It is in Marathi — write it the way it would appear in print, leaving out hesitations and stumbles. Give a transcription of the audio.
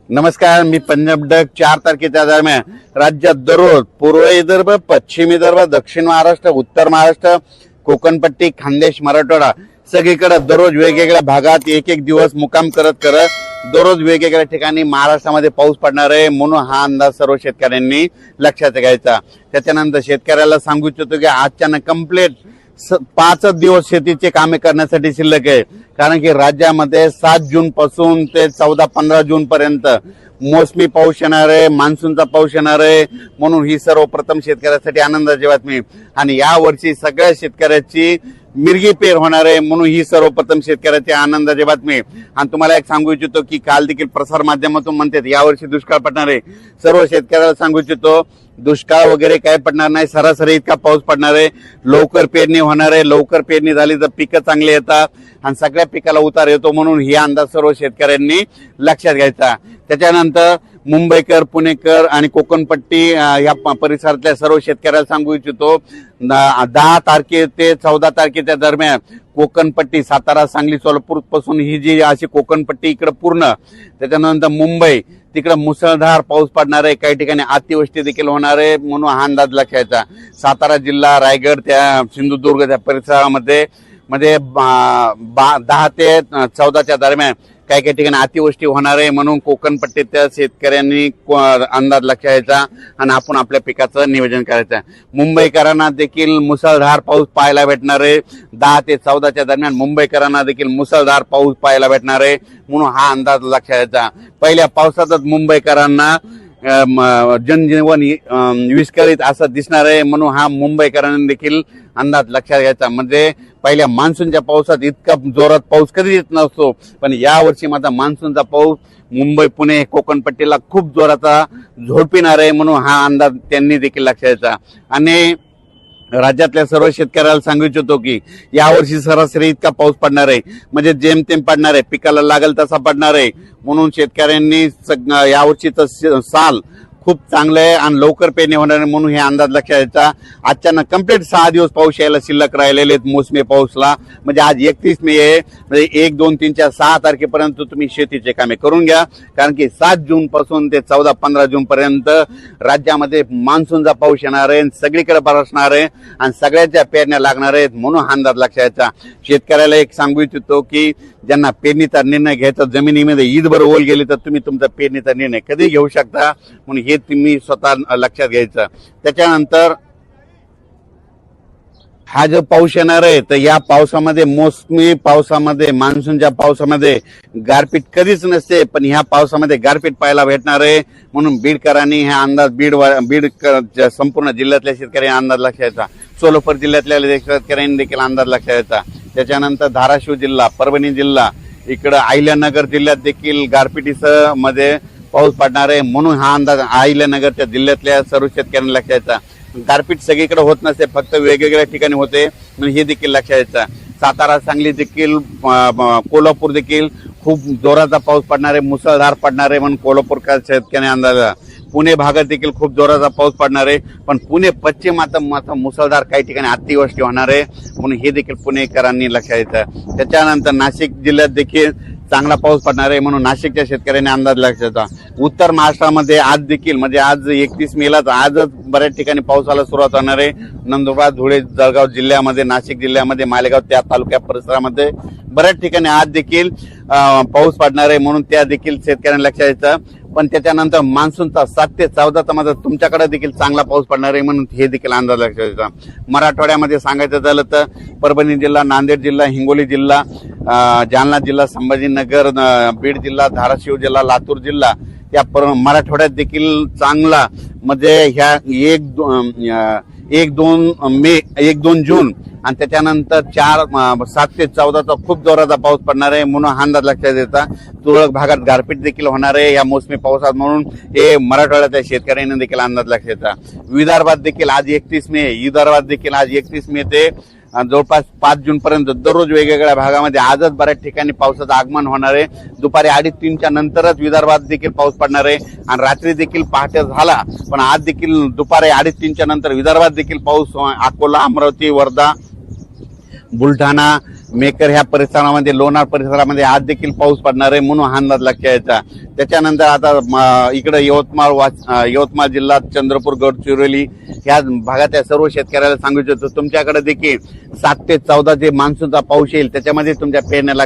नमस्कार, मी पंजाब डक 4 तारखेच्या दरम्यान राज्यात दररोज पूर्व विदर्भ, पश्चिम विदर्भ, दक्षिण महाराष्ट्र, उत्तर महाराष्ट्र, कोकणपट्टी, खानदेश, मराठवाडा सगळीकडे दररोज वेगवेगळ्या भागात एक एक दिवस मुक्काम करत दररोज वेगवेगळ्या ठिकाणी महाराष्ट्रामध्ये पाऊस पडणार आहे म्हणून हा अंदाज सर्व शेतकऱ्यांनी लक्षात घ्यायचा। त्याच्यानंतर शेतकऱ्याला सांगू इच्छितो की आजच्या कंप्लीट 5 दिवस शेतीचे कामे करण्यासाठी शिल्लक आहे, कारण की राज्यामध्ये 7 जून पासून ते 14-15 जून पर्यंत मोसमी पाऊस येणार आहे, मान्सूनचा पाऊस येणार आहे म्हणून ही सर्वप्रथम शेतकऱ्यासाठी आनंदाची बातमी। आणि या वर्षी सगळ्या शेतकऱ्याची मिरगी पेर होणार आहे म्हणून ही सर्वप्रथम शेतकऱ्याची आनंदाची बातमी। आणि तुम्हाला एक सांगू इच्छितो की काल देखील प्रसार माध्यमातून म्हणतात यावर्षी दुष्काळ पडणार आहे। सर्व शेतकऱ्याला सांगू इच्छितो दुष्काळ वगैरे काय पडणार नाही, सरासरी इतका पाऊस पडणार आहे, लवकर पेरणी होणार आहे। लवकर पेरणी झाली तर पिकं चांगली येतात आणि सगळ्या पिकाला उतार येतो म्हणून ही अंदाज सर्व शेतकऱ्यांनी लक्षात घ्यायचा। त्याच्यानंतर मुंबईकर, पुणेकर आणि कोकणपट्टी या परिसरातल्या सर्व शेतकऱ्याला सांगू इच्छितो 10 तारखे ते 14 तारखेच्या दरम्यान कोकणपट्टी सातारा, सांगली, सोलापूर पासून ही जी अशी कोकणपट्टी इकडे पूर्ण, त्याच्यानंतर मुंबई तिकडे मुसळधार पाऊस पडणार आहे, काही ठिकाणी अतिवृष्टी देखील होणार आहे म्हणून हा अंदाज लक्षात। सातारा जिल्हा, रायगड, त्या सिंधुदुर्ग त्या परिसरामध्ये 10 ते 14च्या दरम्यान काही काही ठिकाणी अतिवृष्टी होणार आहे म्हणून कोकणपट्टीच्या शेतकऱ्यांनी अंदाज लक्षात आणि आपण आपल्या पिकाचं नियोजन करायचं। मुंबईकरांना देखील मुसळधार पाऊस पाहायला भेटणार आहे, 10 ते 14च्या दरम्यान मुंबईकरांना देखील मुसळधार पाऊस पाहायला भेटणार आहे म्हणून हा अंदाज लक्षात। पहिल्या पावसातच मुंबईकरांना जनजीवन विस्कळीत असं दिसणार आहे म्हणून हा मुंबईकरांनी देखील अंदाज लक्षात घ्यायचा। म्हणजे पहिल्या मान्सूनच्या पावसात इतका जोरात पाऊस कधी येत नसतो, पण या वर्षी माझा मान्सूनचा पाऊस मुंबई, पुणे, कोकणपट्टीला खूप जोराचा झोडपिणार आहे म्हणून हा अंदाज त्यांनी देखील लक्षात घ्यायचा। आणि राज्यातल्या सर्व शेतकऱ्याला सांगू इच्छितो की यावर्षी सरासरी इतका पाऊस पडणार आहे, म्हणजे जेमतेम पडणार आहे, पिकाला लागेल तसा पडणार आहे म्हणून शेतकऱ्यांनी यावर्षीचं साल खूप चांगलं आहे आणि लवकर पेरणी होणार आहे म्हणून हे अंदाज लक्षात घ्यायचा। आजच्या कंप्लीट 6 दिवस पाऊस यायला शिल्लक राहिलेले आहेत मोसमी पाऊसला, म्हणजे आज 31 मे आहे, म्हणजे 1, 2, 3, 4, 6 तारखेपर्यंत तुम्ही शेतीचे कामे करून घ्या, कारण की 7 जून पासून ते 14-15 जून पर्यंत राज्यामध्ये मान्सूनचा पाऊस येणार आहे, सगळीकडे बरसणार आहे आणि सगळ्याच्या पेरण्या लागणार आहेत म्हणून हा अंदाज लक्षात घ्यायचा। शेतकऱ्याला एक सांगू इच्छितो की ज्यांना पेरणीचा निर्णय घ्यायचा, जमिनीमध्ये ईदभर ओल गेली तर तुम्ही तुमचा पेरणीचा निर्णय कधी घेऊ शकता म्हणून हे तुम्ही स्वतः लक्षात घ्यायचं। त्याच्यानंतर हा जो पाऊस येणार आहे तर या पावसामध्ये मोसमी पावसामध्ये, मान्सूनच्या पावसामध्ये गारपीट कधीच नसते, पण ह्या पावसामध्ये गारपीट पाहायला भेटणार आहे म्हणून बीडकरांनी हा अंदाज बीड संपूर्ण जिल्ह्यातल्या शेतकऱ्यांनी अंदाज लक्षात घ्यायचा। सोलापूर जिल्ह्यातल्या शेतकऱ्यांनी देखील अंदाज लक्षात घ्यायचा। त्याच्यानंतर धाराशिव जिल्हा, परभणी जिल्हा, इकडं अहिल्यानगर जिल्ह्यात देखील गारपिटीसह मध्ये पाऊस पडणार आहे म्हणून हा अंदाज अहिल्यानगरच्या जिल्ह्यातल्या सर्व शेतकऱ्यांनी लक्षात घ्यायचा। गारपीट सगळीकडे होत नसते, फक्त वेगवेगळ्या ठिकाणी होते म्हणून हे देखील लक्षात घ्यायचं। सातारा, सांगली देखील, कोल्हापूर देखील खूप जोराचा पाऊस पडणार आहे, मुसळधार पडणार आहे म्हणून कोल्हापूरच्या शेतकऱ्यांनी अंदाज। पुणे भागात देखील खूप जोराचा पाऊस पडणार आहे, पण पुणे पश्चिमात मुसळधार काही ठिकाणी अतिवृष्टी होणार आहे म्हणून हे देखील पुणेकरांनी लक्षात घ्यायचं। त्याच्यानंतर नाशिक जिल्ह्यात देखील चांगला पाऊस पडणार आहे म्हणून नाशिकच्या शेतकऱ्यांनी अंदाज लक्षात घ्यायचा। उत्तर महाराष्ट्रामध्ये आज देखील, म्हणजे आज 31 मेलाच आजच बऱ्याच ठिकाणी पावसाला सुरुवात होणार आहे। नंदुरबार, धुळे, जळगाव जिल्ह्यामध्ये, नाशिक जिल्ह्यामध्ये, मालेगाव त्या तालुक्या परिसरामध्ये बऱ्याच ठिकाणी आज देखील पाऊस पडणार आहे म्हणून त्या देखील शेतकऱ्यांनी लक्षात घ्यायचं। पण त्याच्यानंतर मान्सूनचा 7 ते 14चा मध्ये तुमच्याकडे देखील चांगला पाऊस पडणार आहे म्हणून हे देखील अंदाज लक्षात घ्यायचा। मराठवाड्यामध्ये सांगायचं झालं तर परभणी जिल्हा, नांदेड जिल्हा, हिंगोली जिल्हा, जालना जिल्हा, संभाजीनगर, बीड जिल्हा, धाराशिव जिल्हा, लातूर जिल्हा या मराठवाड्यात देखील चांगला, म्हणजे ह्या 1-2 जून आणि त्याच्यानंतर 7 ते 14चा खूप जोराचा पाऊस पडणार आहे म्हणून हा अंदाज लक्षात द्यायचा। तुरळक भागात गारपीट देखील होणार आहे या मोसमी पावसात म्हणून हे मराठवाड्याच्या शेतकऱ्यांनी देखील अंदाज लक्षात द्यायचा। विदर्भात देखील आज 31 मे, विदर्भात देखील आज 31 मे ते जवळपास 5 जून पर्यंत दररोज वेगवेगळ्या भागामध्ये आजच बऱ्याच ठिकाणी पावसाचं आगमन होणार आहे। दुपारी 2:30-3च्या नंतरच विदर्भात देखील पाऊस पडणार आहे आणि रात्री देखील पहाटे झाला, पण आज देखील दुपारी 2:30-3च्या नंतर विदर्भात देखील पाऊस, अकोला, अमरावती, वर्धा, बुलढाणा, मेकर ह्या परिसरामध्ये, लोणार परिसरामध्ये आज देखील पाऊस पडणार आहे, म्हणून हा अंदाज लक्षात यायचा. त्याच्यानंतर आता इकडे यवतमाळ जिल्हा, चंद्रपूर, गडचिरोली ह्या भागातल्या सर्व शेतकऱ्याला सांगू इच्छितो, तुमच्याकडे देखील 7 ते 14 जे मान्सूनचा पाऊस येईल त्याच्यामध्ये तुमच्या पेरण्याला